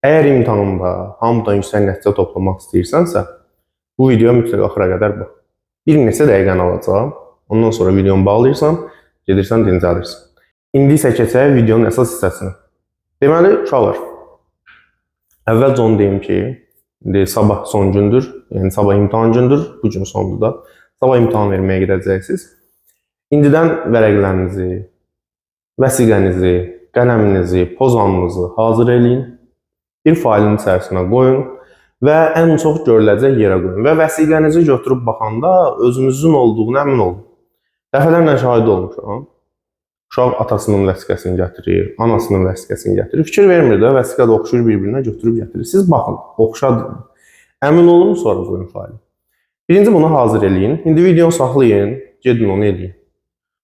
Əgər imtahanda hamıdan yüksək nəticə toplamaq istəyirsənsə, bu video mütləq axıra qədər bax. Bir neçə dəqiqəni alacaq. Ondan sonra videonu bağlayırsan, gedirsən dincəlirsən. İndi isə keçək videonun əsas hissəsinə. Deməli, uşaqlar, əvvəlcə onu deyim ki, indi sabah son gündür, yəni sabah imtahan gündür, bu gün sondur da. Sabah imtahan verməyə gedəcəksiniz. İndidən vərəqlərinizi, vəsiqənizi, qələminizi, pozanınızı hazır eləyin. Bir failin içərisinə qoyun və ən çox görüləcək yerə qoyun. Və vəsiqənizi götürüb baxanda özünüzün olduğuna əmin olun. Dəfələrlə şahid olmuşam. Uşaq atasının vəsiqəsini gətirir, anasının vəsiqəsini gətirir. Fikir vermir də, vəsiqə də oxşuyur bir-birinə, götürüb gətirir. Siz baxın, oxşadır. Əmin olun, sonra qoyun faili. Birinci bunu hazır eləyin. İndi videonu saxlayın, gedin onu eləyin.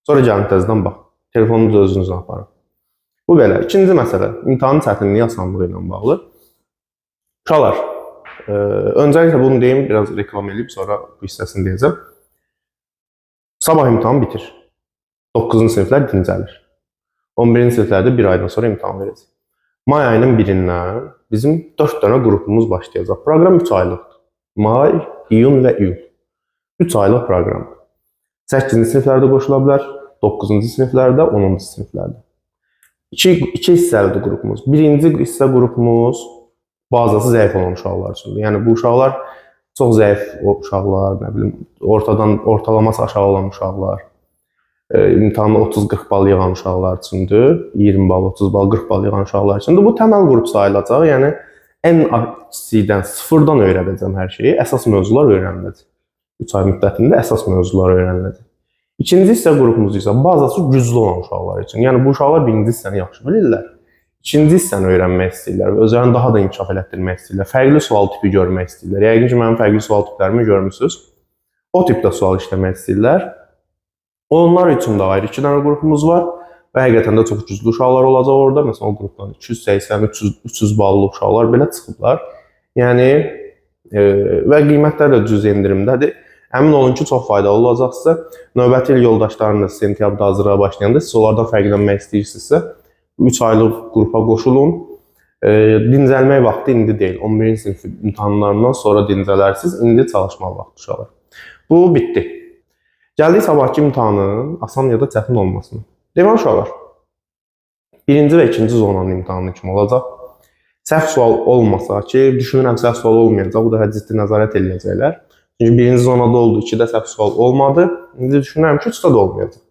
Sonra gəlin təzədən bax. Telefonunuzu özünüzə aparın. Bu belə. İkinci məsələ, imtahanın çətinliyi asanlığı ilə bağlı. Uşaqlar, öncəliklə bunu deyim, biraz reklam edib, sonra bu hissəsini deyəcəm. Sabah imtahan bitir. 9-cu siniflər dincəlir. 11-ci siniflərdə bir aydan sonra imtahan verəcək. May ayının 1-dən bizim 4 dənə qrupumuz başlayacaq. Proqram 3 aylıqdır. May, iyun və iyul. 3 aylıq proqram. 8-ci siniflərdə qoşula bilər, 9-cu siniflərdə, 10-cu siniflərdə. İki hissəlidir qrupumuz. Birinci hissə qrupumuz bazası zəif olan uşaqlar üçündür. Yəni bu uşaqlar çox zəif uşaqlar, nə bilim, ortalaması aşağı olan uşaqlar, imtahanda 30-40 bal yığan uşaqlar üçündür. 20 bal, 30 bal, 40 bal yığan uşaqlar üçündür. Bu təməl qrup sayılacaq. Yəni ən kiçikdən, sıfırdan öyrədəcəm hər şeyi. Əsas mövzular öyrəniləcək. 3 ay müddətində əsas mövzular öyrəniləcək. İkinci hissə qrupumuz isə bazası güclü olan uşaqlar üçün. Yəni bu uşaqlar birinci hissəni yaxşı bilirlər. İkinci hissəni öyrənmək istəyirlər və özlərini daha da inkişaf elətdirmək istəyirlər. Fərqli sual tipi görmək istəyirlər. Yəqin ki, mənim fərqli sual tiplərimi görmüsünüz. O tipdə sual işləmək istəyirlər. Onlar üçün də ayrı 2 dənə qrupumuz var və həqiqətən də çox güclü uşaqlar olacaq orada. Məsələn, o qrupdan 280, 300 ballı uşaqlar belə çıxıblar. Yəni və qiymətlər də cüz endirimdədir. Əmin olun ki, çox faydalı olacaqsa, növbəti il yoldaşlarınız sentyabrda hazırlığa başlayanda siz onlardan fərqlənmək istəyirsinizsə, 3 aylıq qrupa qoşulun. Dincəlmək vaxtı indi deyil. 11-ci sinif imtahanlarından sonra dincələrsiniz. İndi çalışmaq vaxtı uşaqlar. Bu bitdi. Gəldik sabahki imtahanın asan ya da çətin olmasına. Deməli uşaqlar, birinci və ikinci zonanın imtahanı kimi olacaq. Səhv sual olmasa ki, düşünürəm səhv sual olmayacaq, bu dəfə ciddi nəzarət eləyəcəklər. Çünki birinci zonada oldu, 2-də səhv sual olmadı. İndi düşünürəm ki, 3-də də olmayacaq.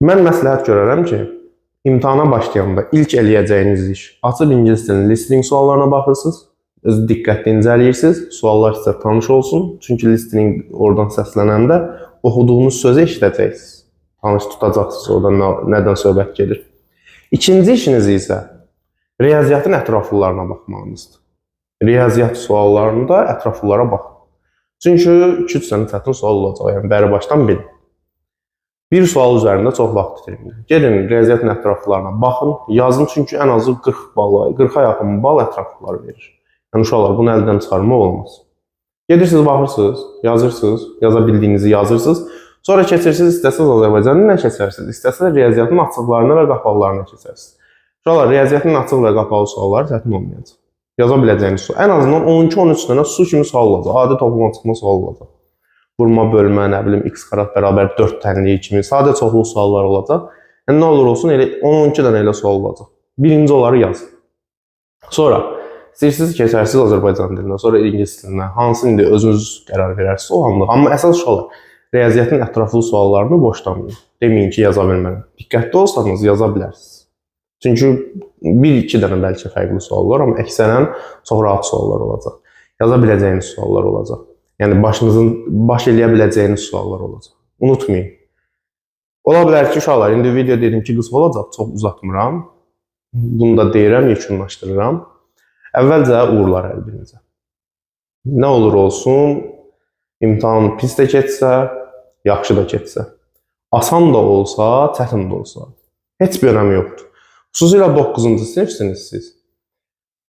Mən məsləhət görərəm ki, imtahana başlayanda ilk eləyəcəyiniz iş, açıb ingilis dilinin listening suallarına baxırsınız, öz diqqətlə incələyirsiniz, suallar sizə tanış olsun. Çünki listening oradan səslənəndə oxuduğunuz sözü eşidəcəksiniz. Tanış tutacaqsınız, oradan nədən söhbət gedir. İkinci işiniz isə riyaziyyatın ətraflılarına baxmağınızdır. Riyaziyyat suallarında ətraflılara baxın. Çünki 2-3 dənə çətin sual olacaq, yəni bəri başdan bilin. Bir sual üzərində çox vaxt itirməyin. Gedin riyaziyyatın ətraflarına baxın, yazın, çünki ən azı 40-a yaxın bal ətraflılar verir. Yəni uşaqlar, bunu əldən çıxarmaq olmaz. Gedirsiniz, baxırsınız, yazırsınız, yaza bildiyinizi yazırsınız. Sonra keçirsiniz, istəsəniz Azərbaycanın nə keçərsiniz, istəsəniz riyaziyyatın açıqlarına və qapalılarına keçərsiniz. Uşaqlar, riyaziyyatın açıq və qapalı sualları çətin olmayacaq. Yaza biləcəyiniz sual. Ən azından 12-13 dənə su kimi sual olacaq. Adi toplama çıxma sual olacaq. Vurma, bölmə, nə bilim, x kvadrat bərabər 4 tənliyi kimi sadə çoxlu suallar olacaq. Yəni nə olur olsun, elə 10-12 dənə elə sual olacaq. Birinci onları yazın. Sonra istəyirsiniz keçərsiniz Azərbaycan dilindən, sonra ingilis dilindən. Hansı indi özünüz qərar verərsiniz o anlıq. Amma əsas uşaqlar, riyaziyyatın ətraflı suallarını boşlamayın. Deməyin ki, yaza bilmərəm. Diqqətli olsanız yaza bilərsiniz. Çünki 1-2 dənə bəlkə fərqli suallar, amma əksərən çox rahat suallar olacaq. Yaza biləcəyiniz suallar olacaq. Yəni baş eləyə biləcəyiniz suallar olacaq. Unutmayın. Ola bilər ki, uşaqlar, indi video dedim ki, qısa olacaq, çox uzatmıram. Bunu da deyirəm, yekunlaşdırıram. Əvvəlcə uğurlar əlbinizə. Nə olur olsun, imtahan pis də keçsə, yaxşı da keçsə. Asan da olsa, çətin də olsa. Heç bir önəmi yoxdur. Xüsusilə 9-cu sinifsiniz siz.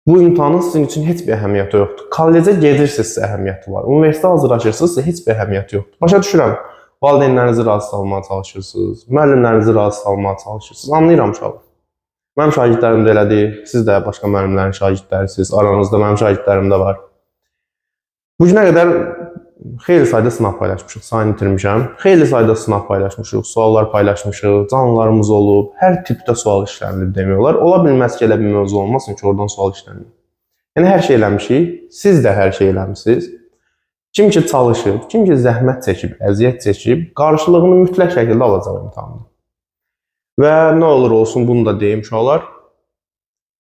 Bu imtahanın sizin üçün heç bir əhəmiyyəti yoxdur. Kollecə gedirsinizsə əhəmiyyəti var. Universitetə hazırlaşırsınızsa heç bir əhəmiyyəti yoxdur. Başa düşürəm. Valideynlərinizi razı salmağa çalışırsınız. Müəllimlərinizi razı salmağa çalışırsınız. Anlayıram uşaqlar. Mənim şagirdlərim də elədir, siz də başqa müəllimlərin şagirdlərisiniz, aranızda mənim şagirdlərim də var. Bu günə qədər xeyli sayda sınav paylaşmışıq, sayını itirmişəm. Xeyli sayda sınav paylaşmışıq, suallar paylaşmışıq, canlılarımız olub, hər tipdə sual işlənilib demək olar. Ola bilməz ki, elə bir mövzu olmasın ki, oradan sual işlənilib. Yəni hər şey eləmişik, siz də hər şey eləmişsiniz. Kim ki çalışıb, kim ki zəhmət çəkib, əziyyət çəkib, qarşılığını mütləq şəkildə alacaq imtahanda. Və nə olur olsun, bunu da deyim uşaqlar,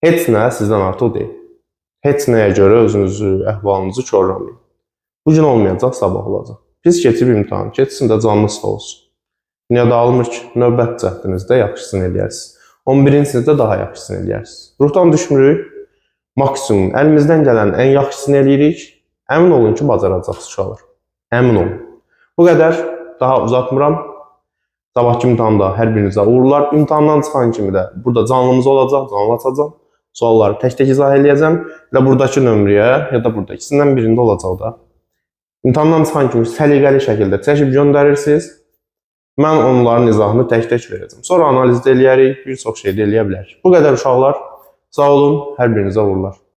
heç nə sizdən artıq deyil. Heç nəyə görə özünüzü, əhvalınızı korlamayın. Bu gün olmayacaq, sabah olacaq. Biz keçib imtahan, keçsin də canınız sağ olsun. Dünyada almır ki, növbət cəhdinizdə yaxşısını eləyərsiniz. 11-ci sinifdə daha yaxşısını eləyərsiniz. Ruhdan düşmürük, maksimum əlimizdən gələn ən yaxşısını eləyirik. Əmin olun ki, bacaracaqsınız uşaqlar. Əmin olun. Bu qədər, daha uzatmıram. Sabahki imtahanda hər birinizə uğurlar. İmtahandan çıxan kimi də burada canlımız olacaq, canlı açacaq. Sualları tək-tək izah eləyəcəm. Və buradakı nömrəyə ya da burada ikisindən birində olacaq da. İmtahandan çıxan kimi səliqəli şəkildə çəkib göndərirsiniz. Mən onların izahını tək-tək verəcəm. Sonra analizdə eləyərik, bir çox şey də eləyə bilərik. Bu qədər uşaqlar. Sağ olun, hər birinizə uğurlar.